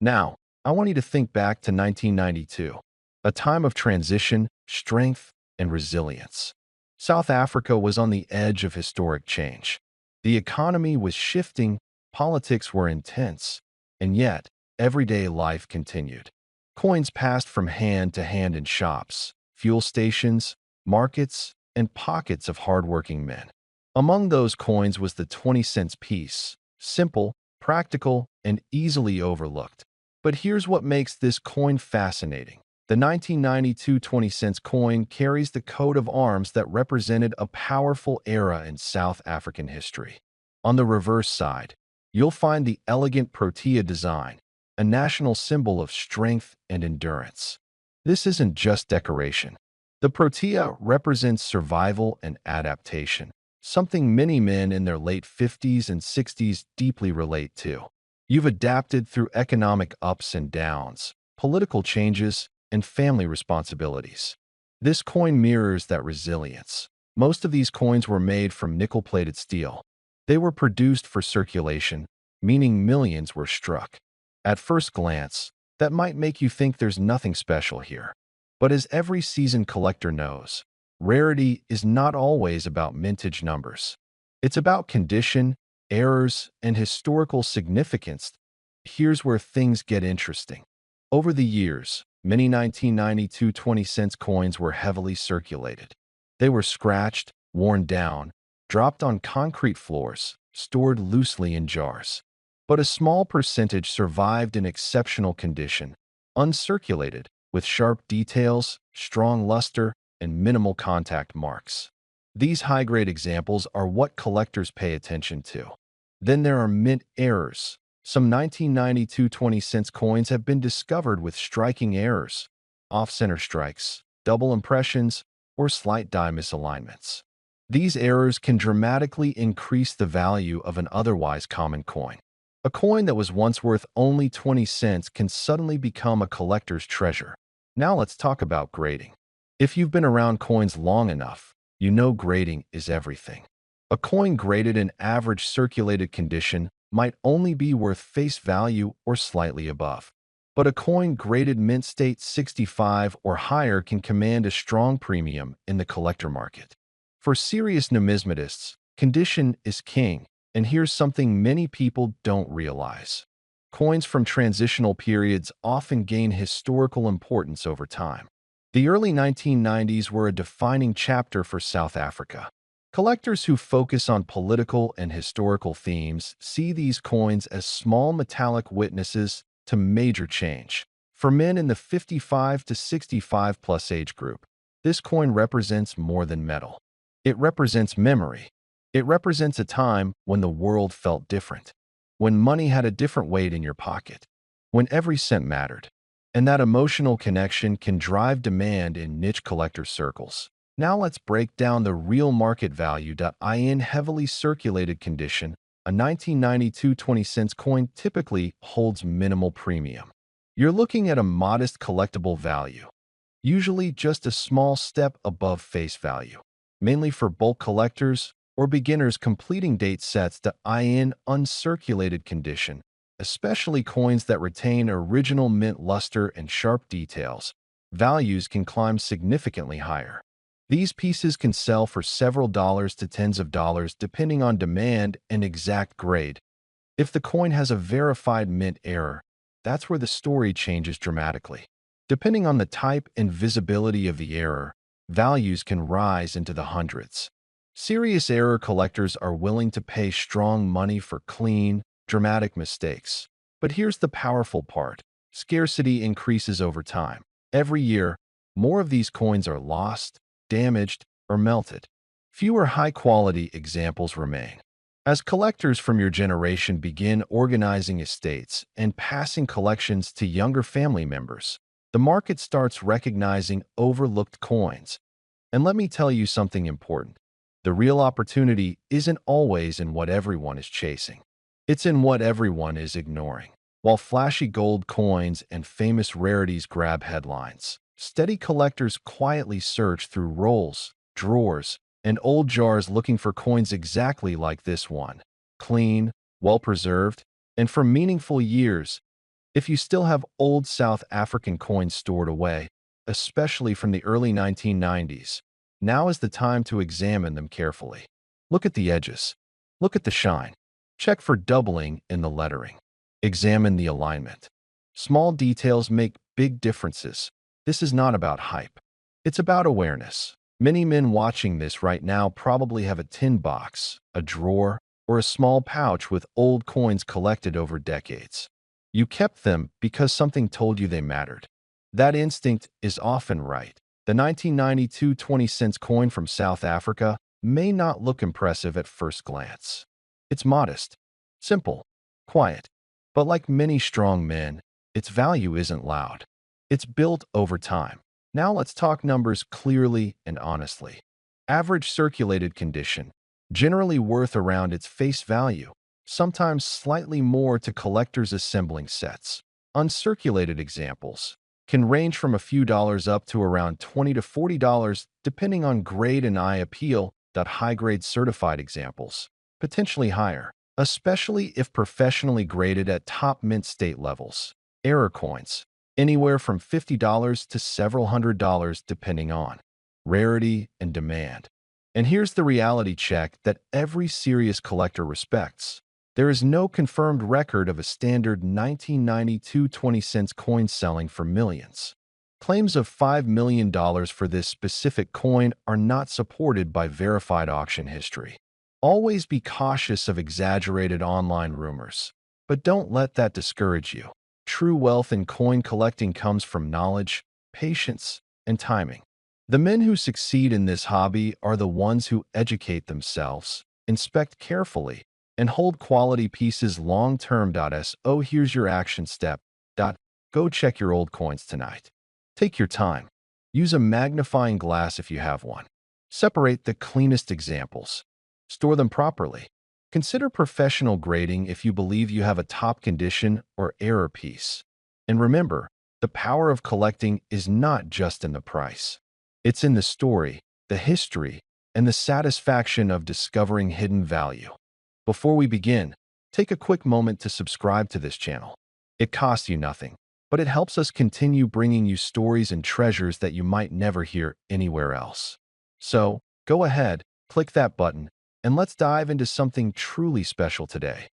Now, I want you to think back to 1992, a time of transition, strength, and resilience. South Africa was on the edge of historic change. The economy was shifting, politics were intense, and yet, everyday life continued. Coins passed from hand to hand in shops, fuel stations, markets, and pockets of hardworking men. Among those coins was the 20-cent piece, simple, practical, and easily overlooked. But here's what makes this coin fascinating. The 1992 20-cent coin carries the coat of arms that represented a powerful era in South African history. On the reverse side, you'll find the elegant protea design, a national symbol of strength and endurance. This isn't just decoration. The protea represents survival and adaptation, something many men in their late 50s and 60s deeply relate to. You've adapted through economic ups and downs, political changes, and family responsibilities. This coin mirrors that resilience. Most of these coins were made from nickel-plated steel. They were produced for circulation, meaning millions were struck. At first glance, that might make you think there's nothing special here. But as every seasoned collector knows, rarity is not always about mintage numbers. It's about condition, errors, and historical significance. Here's where things get interesting. Over the years, many 1992 20-cent coins were heavily circulated. They were scratched, worn down, dropped on concrete floors, stored loosely in jars. But a small percentage survived in exceptional condition, uncirculated, with sharp details, strong luster, and minimal contact marks. These high-grade examples are what collectors pay attention to. Then there are mint errors. Some 1992 20-cent coins have been discovered with striking errors, off-center strikes, double impressions, or slight die misalignments. These errors can dramatically increase the value of an otherwise common coin. A coin that was once worth only 20 cents can suddenly become a collector's treasure. Now let's talk about grading. If you've been around coins long enough, you know grading is everything. A coin graded in average circulated condition might only be worth face value or slightly above. But a coin graded mint state 65 or higher can command a strong premium in the collector market. For serious numismatists, condition is king, and here's something many people don't realize. Coins from transitional periods often gain historical importance over time. The early 1990s were a defining chapter for South Africa. Collectors who focus on political and historical themes see these coins as small metallic witnesses to major change. For men in the 55 to 65 plus age group, this coin represents more than metal. It represents memory. It represents a time when the world felt different, when money had a different weight in your pocket, when every cent mattered. And that emotional connection can drive demand in niche collector circles. Now let's break down the real market value. In heavily circulated condition, a 1992 20-cent coin typically holds minimal premium. You're looking at a modest collectible value, usually just a small step above face value, mainly for bulk collectors or beginners completing date sets. In uncirculated condition, especially coins that retain original mint luster and sharp details, values can climb significantly higher. These pieces can sell for several dollars to tens of dollars depending on demand and exact grade. If the coin has a verified mint error, that's where the story changes dramatically. Depending on the type and visibility of the error, values can rise into the hundreds. Serious error collectors are willing to pay strong money for clean, dramatic mistakes. But here's the powerful part. Scarcity increases over time. Every year, more of these coins are lost, damaged, or melted. Fewer high-quality examples remain. As collectors from your generation begin organizing estates and passing collections to younger family members, the market starts recognizing overlooked coins. And let me tell you something important. The real opportunity isn't always in what everyone is chasing. It's in what everyone is ignoring. While flashy gold coins and famous rarities grab headlines, steady collectors quietly search through rolls, drawers, and old jars looking for coins exactly like this one. Clean, well-preserved, and for meaningful years. If you still have old South African coins stored away, especially from the early 1990s, now is the time to examine them carefully. Look at the edges. Look at the shine. Check for doubling in the lettering. Examine the alignment. Small details make big differences. This is not about hype. It's about awareness. Many men watching this right now probably have a tin box, a drawer, or a small pouch with old coins collected over decades. You kept them because something told you they mattered. That instinct is often right. The 1992 20-cent coin from South Africa may not look impressive at first glance. It's modest, simple, quiet, but like many strong men, its value isn't loud. It's built over time. Now let's talk numbers clearly and honestly. Average circulated condition, generally worth around its face value, sometimes slightly more to collectors assembling sets. Uncirculated examples can range from a few dollars up to around $20 to $40 depending on grade and eye appeal. High-grade certified examples, potentially higher, especially if professionally graded at top mint state levels. Error coins, anywhere from $50 to several $100s depending on rarity and demand. And here's the reality check that every serious collector respects. There is no confirmed record of a standard 1992 20-cent coin selling for millions. Claims of $5 million for this specific coin are not supported by verified auction history. Always be cautious of exaggerated online rumors, but don't let that discourage you. True wealth in coin collecting comes from knowledge, patience, and timing. The men who succeed in this hobby are the ones who educate themselves, inspect carefully, and hold quality pieces long-term. So here's your action step. Go check your old coins tonight. Take your time. Use a magnifying glass if you have one. Separate the cleanest examples. Store them properly. Consider professional grading if you believe you have a top condition or error piece. And remember, the power of collecting is not just in the price. It's in the story, the history, and the satisfaction of discovering hidden value. Before we begin, take a quick moment to subscribe to this channel. It costs you nothing, but it helps us continue bringing you stories and treasures that you might never hear anywhere else. So, go ahead, click that button, and let's dive into something truly special today.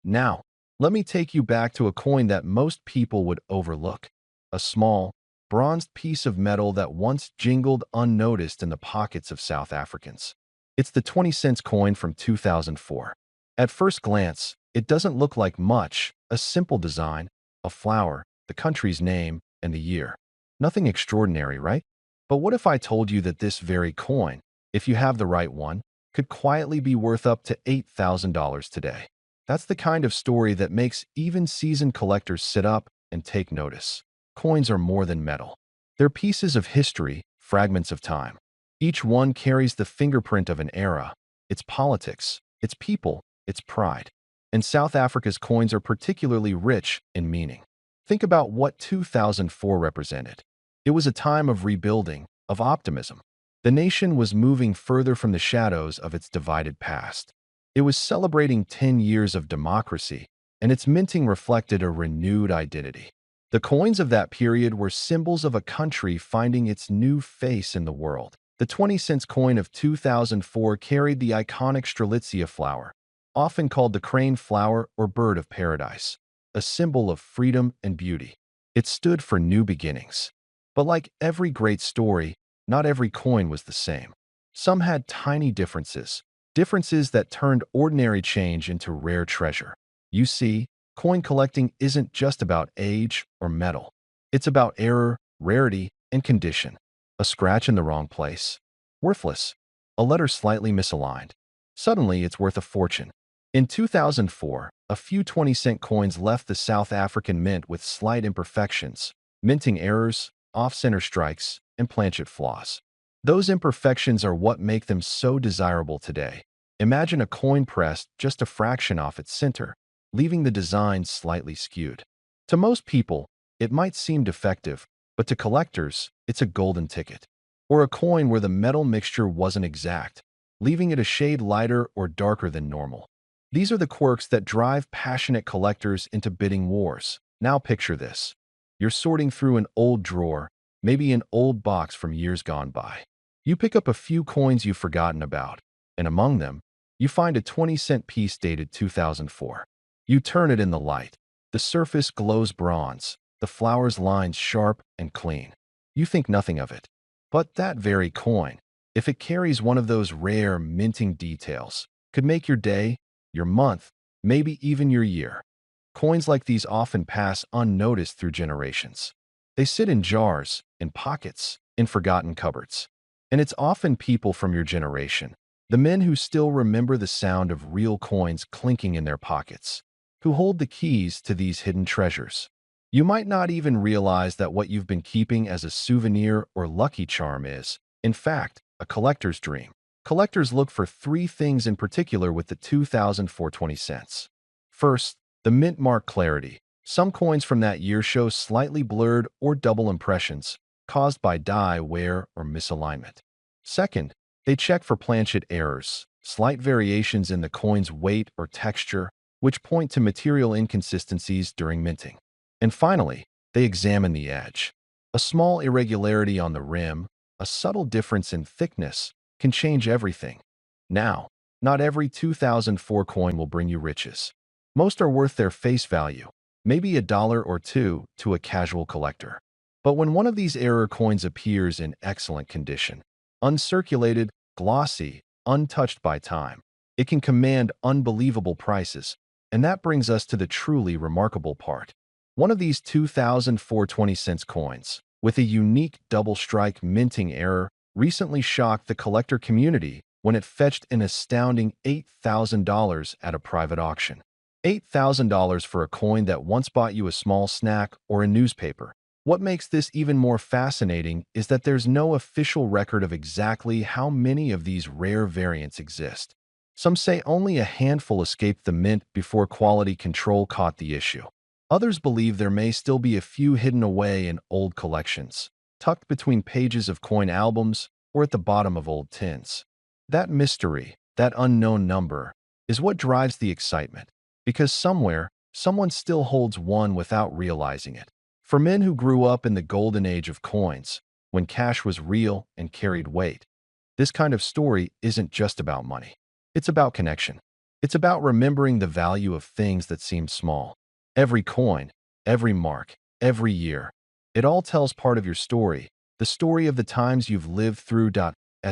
Now, let me take you back to a coin that most people would overlook. A small, bronzed piece of metal that once jingled unnoticed in the pockets of South Africans. It's the 20-cent coin from 2004. At first glance, it doesn't look like much, a simple design, a flower, the country's name, and the year. Nothing extraordinary, right? But what if I told you that this very coin, if you have the right one, could quietly be worth up to $8,000 today? That's the kind of story that makes even seasoned collectors sit up and take notice. Coins are more than metal. They're pieces of history, fragments of time. Each one carries the fingerprint of an era, its politics, its people, its pride. And South Africa's coins are particularly rich in meaning. Think about what 2004 represented. It was a time of rebuilding, of optimism. The nation was moving further from the shadows of its divided past. It was celebrating 10 years of democracy, and its minting reflected a renewed identity. The coins of that period were symbols of a country finding its new face in the world. The 20-cent coin of 2004 carried the iconic Strelitzia flower, often called the crane flower or bird of paradise, a symbol of freedom and beauty. It stood for new beginnings. But like every great story, not every coin was the same. Some had tiny differences that turned ordinary change into rare treasure. You see, coin collecting isn't just about age or metal. It's about error, rarity, and condition. A scratch in the wrong place, worthless. A letter slightly misaligned. Suddenly, it's worth a fortune. In 2004, a few 20-cent coins left the South African mint with slight imperfections, minting errors, off-center strikes, and planchet flaws. Those imperfections are what make them so desirable today. Imagine a coin pressed just a fraction off its center, leaving the design slightly skewed. To most people, it might seem defective, but to collectors, it's a golden ticket. Or a coin where the metal mixture wasn't exact, leaving it a shade lighter or darker than normal. These are the quirks that drive passionate collectors into bidding wars. Now picture this. You're sorting through an old drawer, maybe an old box from years gone by. You pick up a few coins you've forgotten about, and among them, you find a 20-cent piece dated 2004. You turn it in the light. The surface glows bronze, the flower's lines sharp and clean. You think nothing of it. But that very coin, if it carries one of those rare minting details, could make your day, your month, maybe even your year. Coins like these often pass unnoticed through generations. They sit in jars, in pockets, in forgotten cupboards. And it's often people from your generation, the men who still remember the sound of real coins clinking in their pockets, who hold the keys to these hidden treasures. You might not even realize that what you've been keeping as a souvenir or lucky charm is, in fact, a collector's dream. Collectors look for three things in particular with the 2004 cents. First, the mint mark clarity. Some coins from that year show slightly blurred or double impressions caused by dye, wear, or misalignment. Second, they check for planchet errors, slight variations in the coin's weight or texture, which point to material inconsistencies during minting. And finally, they examine the edge. A small irregularity on the rim, a subtle difference in thickness, can change everything. Now, not every 2004 coin will bring you riches. Most are worth their face value, maybe $1 or $2 to a casual collector. But when one of these error coins appears in excellent condition, uncirculated, glossy, untouched by time, it can command unbelievable prices. And that brings us to the truly remarkable part. One of these 2004 20-cent coins, with a unique double-strike minting error, recently shocked the collector community when it fetched an astounding $8,000 at a private auction. $8,000 for a coin that once bought you a small snack or a newspaper. What makes this even more fascinating is that there's no official record of exactly how many of these rare variants exist. Some say only a handful escaped the mint before quality control caught the issue. Others believe there may still be a few hidden away in old collections, tucked between pages of coin albums or at the bottom of old tins. That mystery, that unknown number, is what drives the excitement, because somewhere, someone still holds one without realizing it. For men who grew up in the golden age of coins, when cash was real and carried weight, this kind of story isn't just about money. It's about connection. It's about remembering the value of things that seem small. Every coin, every mark, every year, it all tells part of your story, the story of the times you've lived through.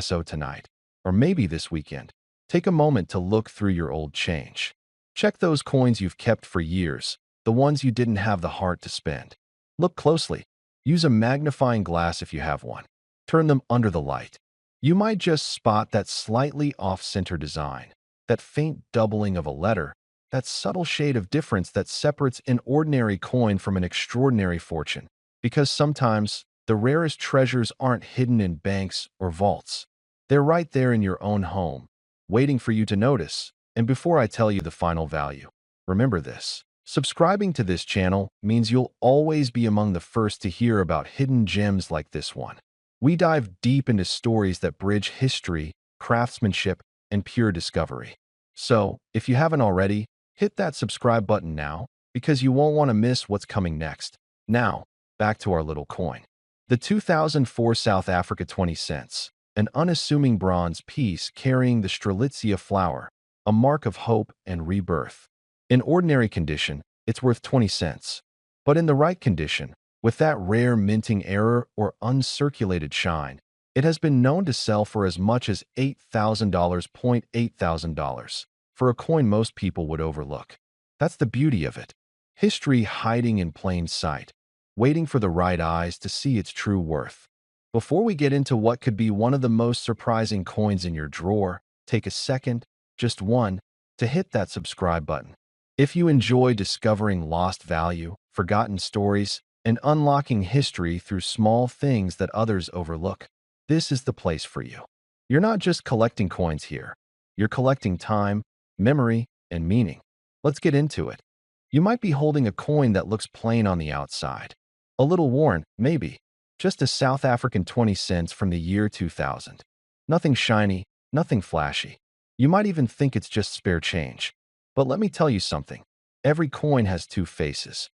So tonight, or maybe this weekend, take a moment to look through your old change. Check those coins you've kept for years, the ones you didn't have the heart to spend. Look closely. Use a magnifying glass if you have one. Turn them under the light. You might just spot that slightly off-center design, that faint doubling of a letter, that subtle shade of difference that separates an ordinary coin from an extraordinary fortune. Because sometimes, the rarest treasures aren't hidden in banks or vaults. They're right there in your own home, waiting for you to notice. And before I tell you the final value, remember this. Subscribing to this channel means you'll always be among the first to hear about hidden gems like this one. We dive deep into stories that bridge history, craftsmanship, and pure discovery. So, if you haven't already, hit that subscribe button now, because you won't want to miss what's coming next. Now, back to our little coin. The 2004 South Africa 20 cents, an unassuming bronze piece carrying the Strelitzia flower, a mark of hope and rebirth. In ordinary condition, it's worth 20 cents. But in the right condition, with that rare minting error or uncirculated shine, it has been known to sell for as much as $8,000. $8,000 for a coin most people would overlook. That's the beauty of it. History hiding in plain sight, waiting for the right eyes to see its true worth. Before we get into what could be one of the most surprising coins in your drawer, take a second, just one, to hit that subscribe button. If you enjoy discovering lost value, forgotten stories, and unlocking history through small things that others overlook, this is the place for you. You're not just collecting coins here. You're collecting time, memory, and meaning. Let's get into it. You might be holding a coin that looks plain on the outside. A little worn, maybe. Just a South African 20 cents from the year 2000. Nothing shiny, nothing flashy. You might even think it's just spare change. But let me tell you something. Every coin has two faces.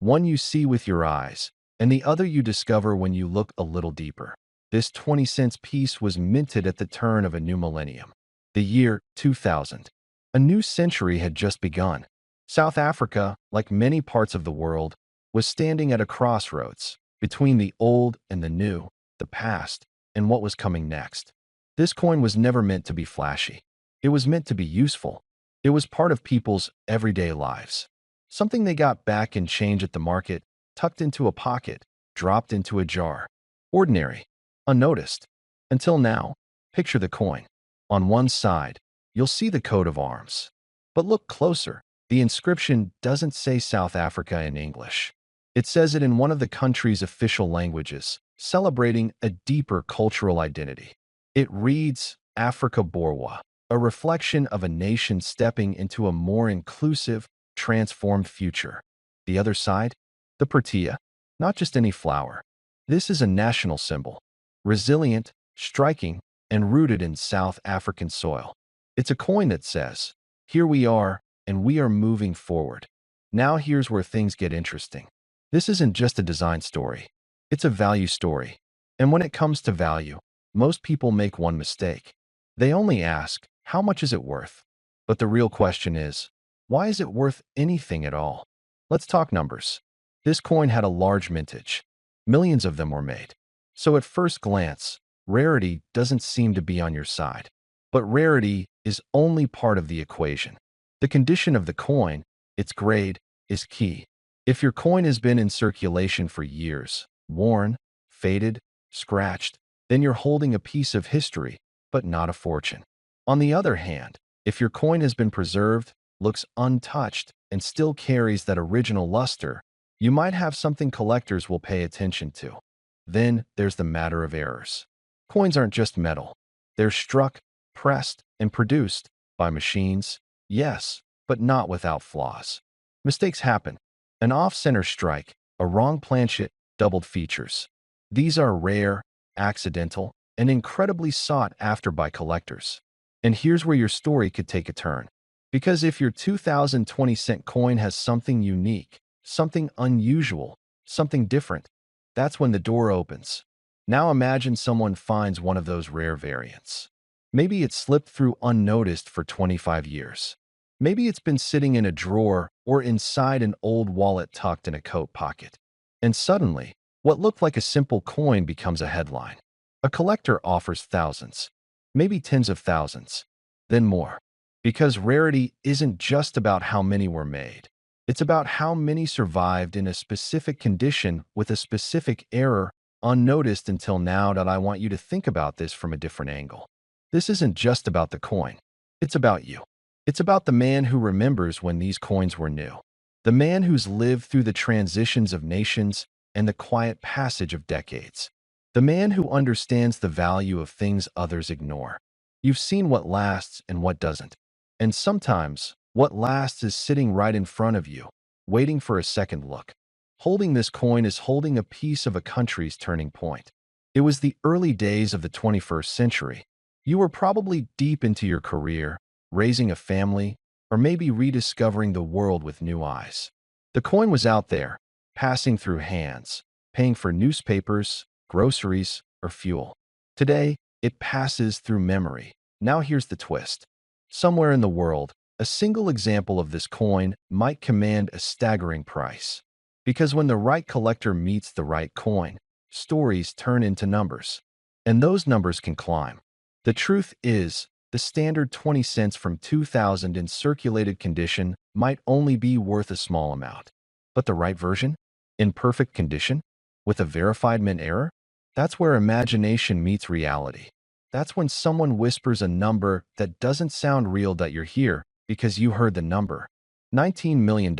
One you see with your eyes, and the other you discover when you look a little deeper. This 20-cent piece was minted at the turn of a new millennium, the year 2000. A new century had just begun. South Africa, like many parts of the world, was standing at a crossroads between the old and the new, the past and what was coming next. This coin was never meant to be flashy. It was meant to be useful. It was part of people's everyday lives. Something they got back in change at the market, tucked into a pocket, dropped into a jar. Ordinary, unnoticed. Until now, picture the coin. On one side, you'll see the coat of arms. But look closer. The inscription doesn't say South Africa in English. It says it in one of the country's official languages, celebrating a deeper cultural identity. It reads Africa Borwa, a reflection of a nation stepping into a more inclusive, transformed future. The other side? The protea, not just any flower. This is a national symbol, resilient, striking, and rooted in South African soil. It's a coin that says, here we are, and we are moving forward. Now here's where things get interesting. This isn't just a design story. It's a value story. And when it comes to value, most people make one mistake. They only ask, how much is it worth? But the real question is, why is it worth anything at all? Let's talk numbers. This coin had a large mintage. Millions of them were made. So at first glance, rarity doesn't seem to be on your side. But rarity is only part of the equation. The condition of the coin, its grade, is key. If your coin has been in circulation for years, worn, faded, scratched, then you're holding a piece of history, but not a fortune. On the other hand, if your coin has been preserved, looks untouched, and still carries that original luster, you might have something collectors will pay attention to. Then there's the matter of errors. Coins aren't just metal. They're struck, pressed, and produced by machines, yes, but not without flaws. Mistakes happen. An off-center strike, a wrong planchet, doubled features. These are rare, accidental, and incredibly sought after by collectors. And here's where your story could take a turn. Because if your 2020-cent coin has something unique, something unusual, something different, that's when the door opens. Now imagine someone finds one of those rare variants. Maybe it slipped through unnoticed for 25 years. Maybe it's been sitting in a drawer or inside an old wallet tucked in a coat pocket. And suddenly, what looked like a simple coin becomes a headline. A collector offers thousands, maybe tens of thousands, then more. Because rarity isn't just about how many were made. It's about how many survived in a specific condition with a specific error, unnoticed until now. That I want you to think about this from a different angle. This isn't just about the coin. It's about you. It's about the man who remembers when these coins were new. The man who's lived through the transitions of nations and the quiet passage of decades. The man who understands the value of things others ignore. You've seen what lasts and what doesn't. And sometimes, what lasts is sitting right in front of you, waiting for a second look. Holding this coin is holding a piece of a country's turning point. It was the early days of the 21st century. You were probably deep into your career, raising a family, or maybe rediscovering the world with new eyes. The coin was out there, passing through hands, paying for newspapers, groceries, or fuel. Today, it passes through memory. Now here's the twist. Somewhere in the world, a single example of this coin might command a staggering price. Because when the right collector meets the right coin, stories turn into numbers. And those numbers can climb. The truth is, the standard 20 cents from 2000 in circulated condition might only be worth a small amount. But the right version? In perfect condition? With a verified mint error? That's where imagination meets reality. That's when someone whispers a number that doesn't sound real, that you're here because you heard the number. $19 million.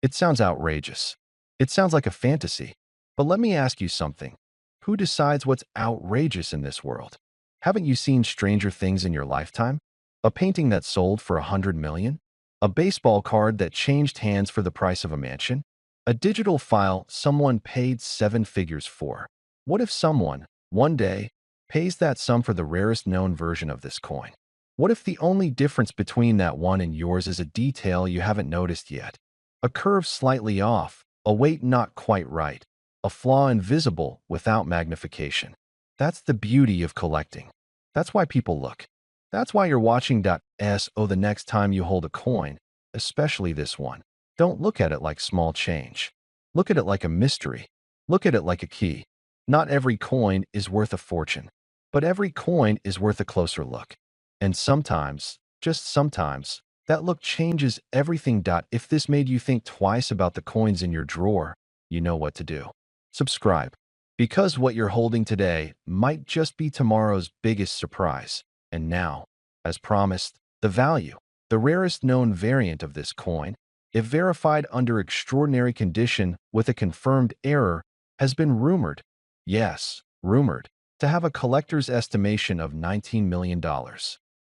It sounds outrageous. It sounds like a fantasy. But let me ask you something. Who decides what's outrageous in this world? Haven't you seen stranger things in your lifetime? A painting that sold for $100 million? A baseball card that changed hands for the price of a mansion? A digital file someone paid 7 figures for? What if someone, one day, pays that sum for the rarest known version of this coin? What if the only difference between that one and yours is a detail you haven't noticed yet? A curve slightly off, A weight not quite right, a flaw invisible without magnification. That's the beauty of collecting. That's why people look. That's why you're watching .so the next time you hold a coin, especially this one. Don't look at it like small change. Look at it like a mystery. Look at it like a key. Not every coin is worth a fortune, but every coin is worth a closer look. And sometimes, just sometimes, that look changes everything. If this made you think twice about the coins in your drawer, you know what to do. Subscribe. Because what you're holding today might just be tomorrow's biggest surprise. And now, as promised, the value. The rarest known variant of this coin, if verified under extraordinary condition with a confirmed error, has been rumored, yes, rumored, to have a collector's estimation of $19 million.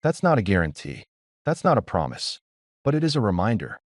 That's not a guarantee. That's not a promise. But it is a reminder.